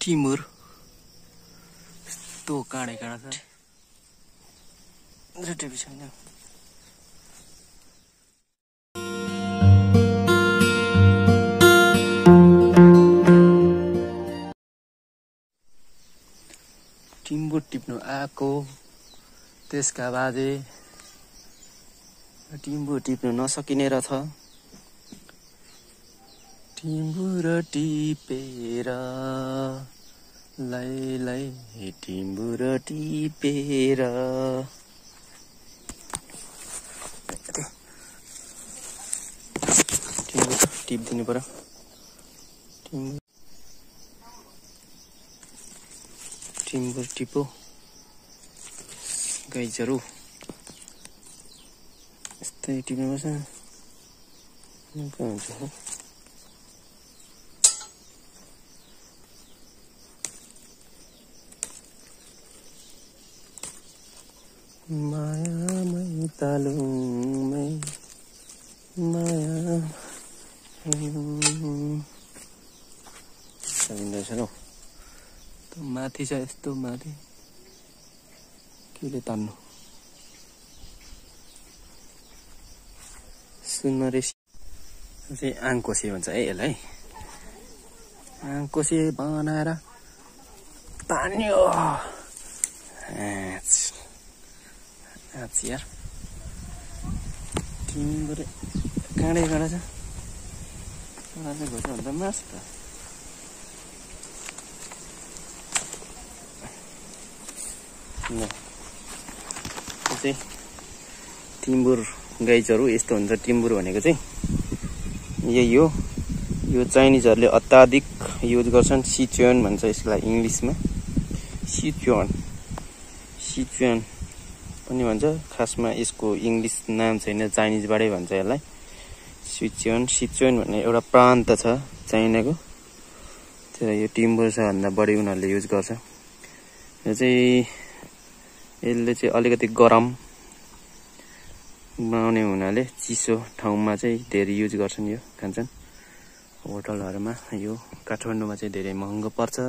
टिमुर तो काँडे काँडा छ रेटेपी छैन टिम्बुर टिप्नु आएको त्यसका बादे टिम्बुर टिप्नु नसकिने रहेछ टिम्बुर टिपेर लै टिम्बुर टिपेर टिम्बुर टिप्दिनु पर्यो टिम्बुर टिपो गाइजहरु यस्तै टिप्नुपर्छ हुन्छ मायामै तालुङमै माया सकिँदैछ हौ माथि छ यस्तो माथि केले तान्नु सुनरेसी चाहिँ आङकोसे भन्छ है यसलाई आङकोसे बनाएर तान्यो यार टिम्बुर काँडै काँडा छ काँडाले घोच्यो भने त मास त चाहिँ टिम्बुर गाइजहरु यस्तो हुन्छ टिम्बुर भनेको चाहिँ यही हो यो चाइनिजहरुले अत्याधिक युज गर्छन् सिचुएन भन्छ यसलाई इंग्लिशमा सिचुएन पनि भन्छ खासमा यसको इंग्लिश नाम छैन चाइनिजबाटै भन्छ यसलाई सिचुएन भन्ने एउटा प्रान्त छ चाइनाको त्यो यो टिम्बुर छ भन्दा बढी उनीहरुले युज गर्छ यो चाहिँ यसले चाहिँ अलिकति गरम बनाउने हुनाले चिसो ठाउँमा चाहिँ धेरै युज गर्छन् यो खान्छन् होटलहरुमा यो काठमाडौँमा चाहिँ धेरै महँगो पर्छ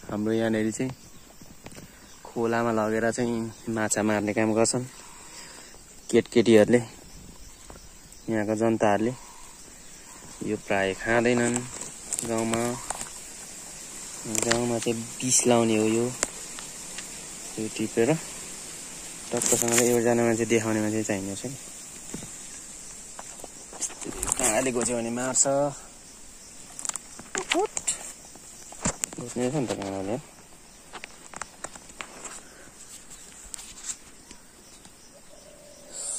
हाम्रो यहाँनेरि चाहिँ खोलामा लगेर चाहिँ माछा मार्ने काम गर्छन् केटकेटीहरुले यहाँका जनताहरुले यो प्राय खाँदैनन् गाउँमा चाहिँ बिस लाउने हो यो टिपेर टक्कसँगले एकजना मान्छे देखाउने मान्छे चाहिने छ काँडाले घोच्यो भने मार्छ घोच्ने छ नि त काँडाले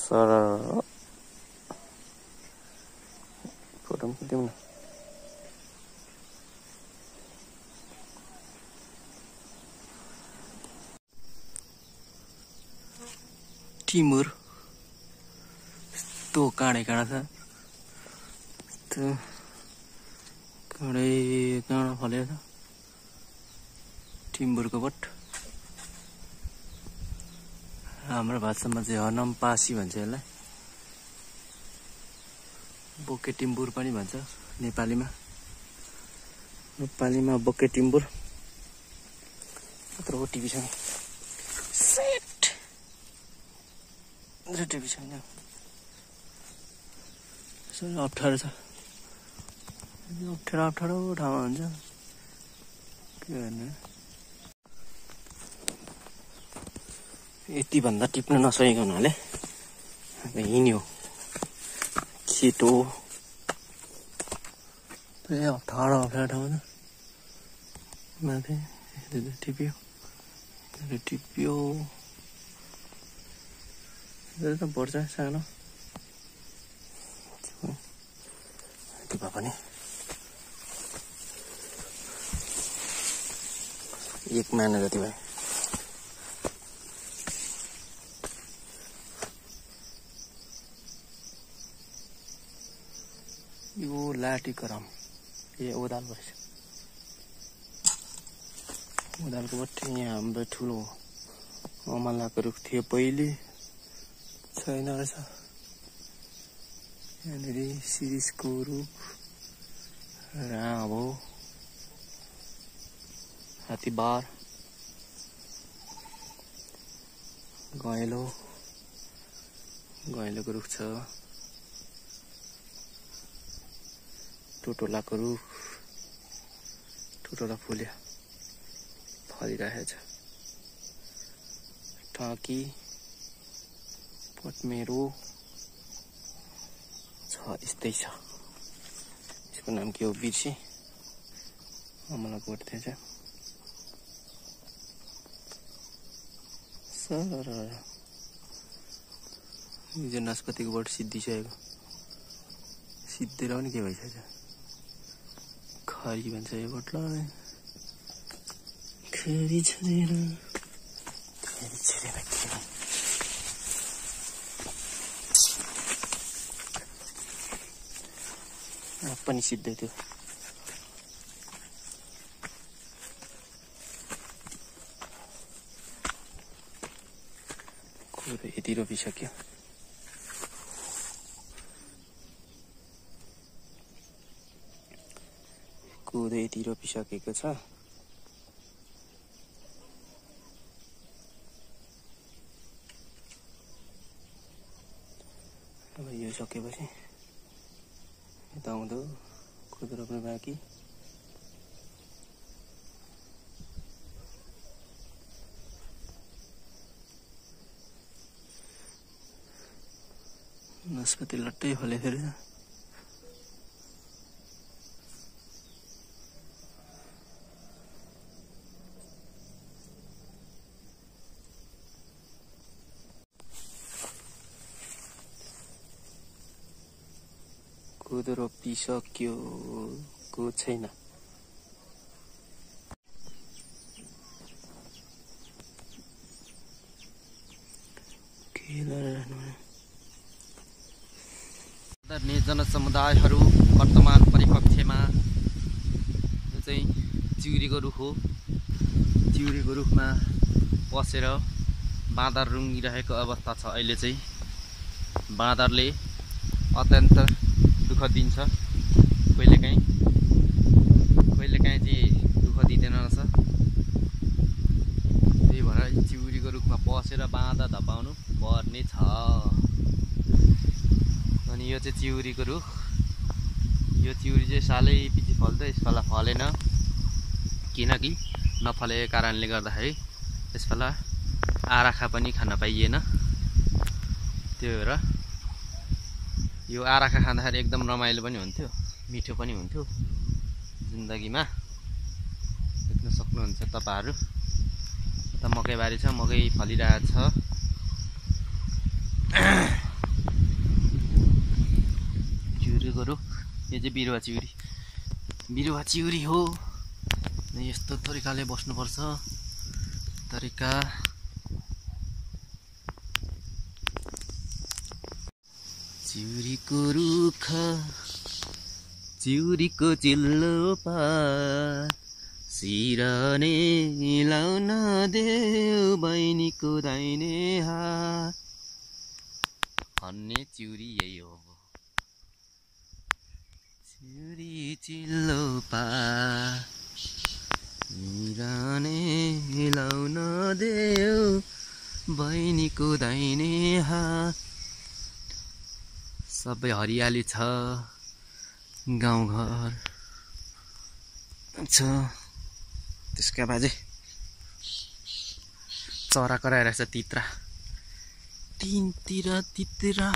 सर फोटो पनि दिउँ न टिमुर तो काँडे काँडा छ त्यो काँडा फलेको छ टिम्बुरको बोट हाम्रो भाषामा चाहिँ हनमपासी भन्छ यसलाई बोके टिम्बुर पनि भन्छ नेपालीमा बोके टिम्बुर यत्रो टिभी छ सेट रेटेपी छैन अप्ठ्यारो छ अप्ठ्यारो ठाउँमा हुन्छ के गर्ने यति भन्दा टिप्न नसकेको हुनाले हिँड्यो छिटो अप्ठ्यारो ठाउँमा माथि टिप्यो त पर्छ सानो टिपा पनि एक महिना जति भयो यो लाठी करम ओदाल भएछ ओदालको बट्टी यहाँ हाम्रो ठुलो अमलाको रुख थियो पहिले छैन रहेछ यहाँनिर सिरिसको रुख राभो हात्तीबार गैँलोको रुख छ टोटोलाको रुख टोटोला फुल्यो फलिरहेछ टाँकी पटमेरो छ यस्तै छ यसको नाम के हो बिर्से मलाई बोट थिएछ सर यो नास्पातीको बोट सिद्धिसकेको सिद्धेर पनि के भइसकेछ खरी भन्छ यो बोटलाई खरी छरेर पनि सिद्धै थियो कोदो यति रोपिसक्यो कोदो यति रोपिसकेको छ अब यो सकेपछि यता आउँदो कोदो रोप्नु बाँकी नास्पाती लट्टै फले फेरि कोदो रोपिसक्यो को छैन आदरणीय जनसमुदायहरू वर्तमान परिपक्षमा यो चाहिँ चिउरीको रुख हो चिउरीको रुखमा बसेर बाँदर रुँगिरहेको अवस्था छ अहिले चाहिँ बाँदरले अत्यन्त दुःख दिन्छ कहिलेकाहीँ चाहिँ दुःख दिँदैन रहेछ त्यही भएर चिउरीको रुखमा बसेर बाँदर धपाउनु पर्ने छ अनि यो चाहिँ चिउरीको रुख यो चिउरी चाहिँ सालै पछि फल्छ यसपाला फलेन किनकि नफलेको कारणले गर्दाखेरि यसपाला आराखा पनि खान पाइएन त्यही भएर यो आराखा खाँदाखेरि एकदम रमाइलो पनि हुन्थ्यो मिठो पनि हुन्थ्यो जिन्दगीमा देख्न सक्नुहुन्छ तपाईहरु यता मकैबारी छ मकै फलिरहेछ चिउरीको रुख यो चाहिँ बिरुवा चिउरी हो यस्तो तरिकाले बस्नुपर्छ तरिका चिउरीको रुख चिउरीको चिल्लो पात सिरने लाउन देऊ बहिनीको दाहिने हात भन्ने चिउरी यही हो चिउरी चिल्लो पात सिरने लाउन देऊ बहिनीको दाहिने हात सबै हरियाली छ गाउँघर छ त्यसका बाजे चरा कराइरहेछ तित्रा तीनतिर तित्रा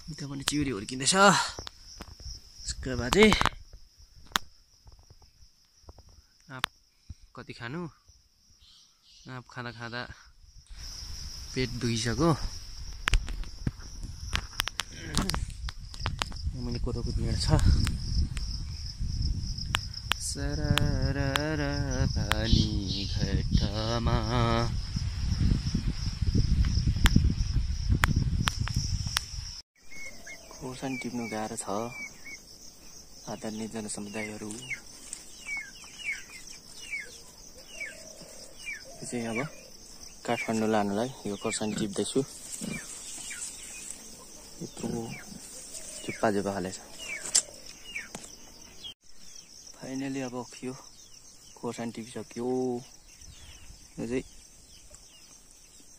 उता पनि चिउरी हुर्किँदैछ त्यसका बाजे आँप कति खानु आँप खाँदा खाँदा पेट दुखिसक्यो मैले कोदोको ढिँड छ सररर पानी घटामा खोर्सानी टिप्नु गाह्रो छ आदरणीय जनसमुदायहरू यो चाहिँ अब काठमाडौँ लानुलाई यो खोर्सानी टिप्दैछु यत्रो चुप्पा हालेछ फाइनली अब यो खोर्सानी टिपिसक्यो। यो चाहिँ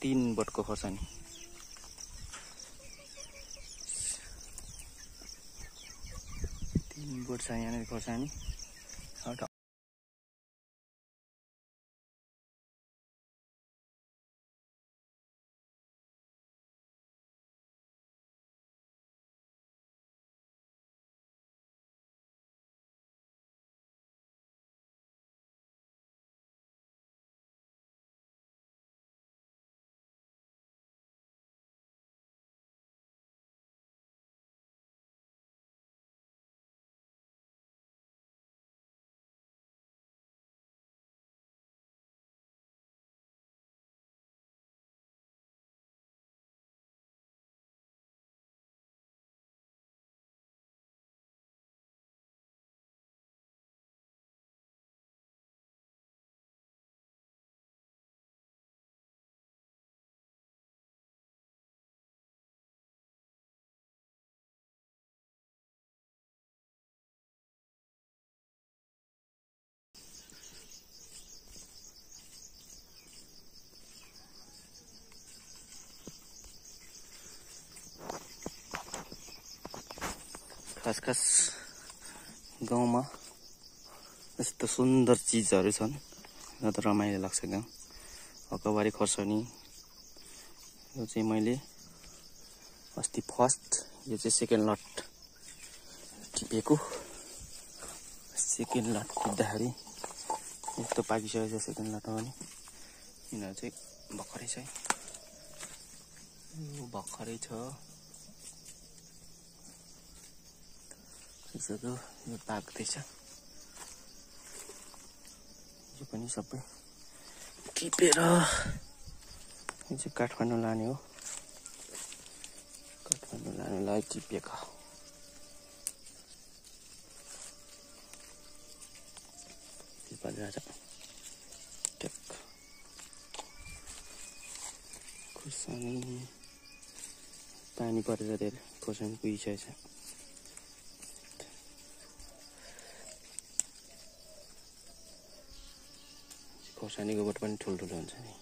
3 बोटको खोर्सानी। 3 बोट छ यहाँनिर खोर्सानी। खास गाउँमा यस्तो सुन्दर चिजहरू छन् र त रमाइलो लाग्छ गाउँ। अकबारी खोर्सानी यो चाहिँ मैले अस्ति फर्स्ट, यो चाहिँ सेकेन्ड लट टिपेको। सेकेन्ड लट टिप्दाखेरि यस्तो पाकिसकेको छ सेकेन्ड लटमा पनि। यिनीहरू चाहिँ भर्खरै छ, यो भर्खरै छ। यो पाक्दैछ, यो पनि सबै टिपेर यो चाहिँ काठमाडौँ लाने हो। काठमाडौँ लानुलाई टिपेको खोर्सानी पानी परेर धेरै खोर्सानी पुगिसकेछ। खोर्सानीको बोट पनि ठुल्ठुलो हुन्छ नि।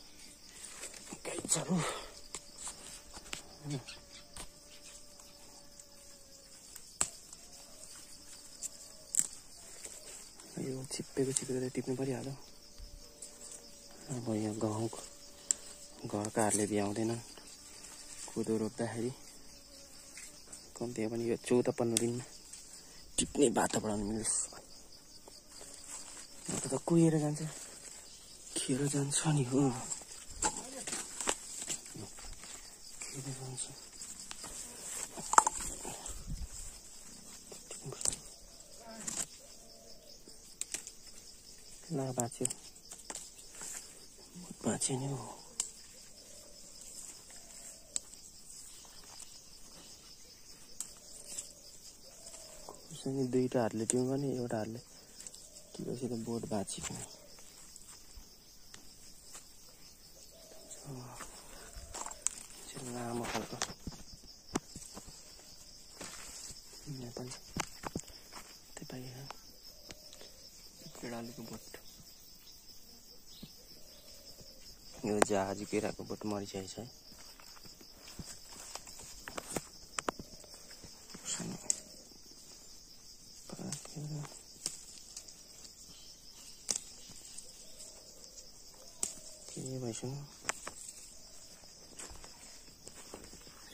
यो छिप्पेको टिप्नु परिहाल्यो। अब यहाँ घरकाहरूले भ्याउँदैनन् कोदो रोप्दाखेरि कम्ती पनि यो 14-15 दिनमा टिप्ने बाटो बढाउनु मिलोस्। त कुहिएर जान्छ, खेर जान्छ नि हो, खेर जान्छ। ला बाँच्यो नि हो। खोर्सानी दुईटा हातले टिप्नु भने एउटा हातले टिपेपछि त बोट बाँचेको नि। लामो खालको नेपाली केडालुको बोट। यो जहाजी केराको बोट मरिसकेको छ। के भइसक्यो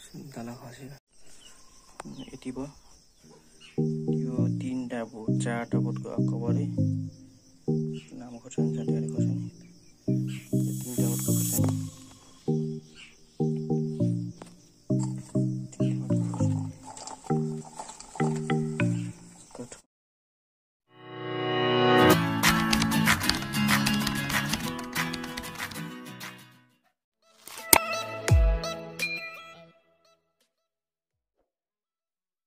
सुन्तला खसेर यति भयो। यो 3टा बोट 4टा बोटको अकबरै लामो खोर्सानी छ, धेरै खोर्सानी।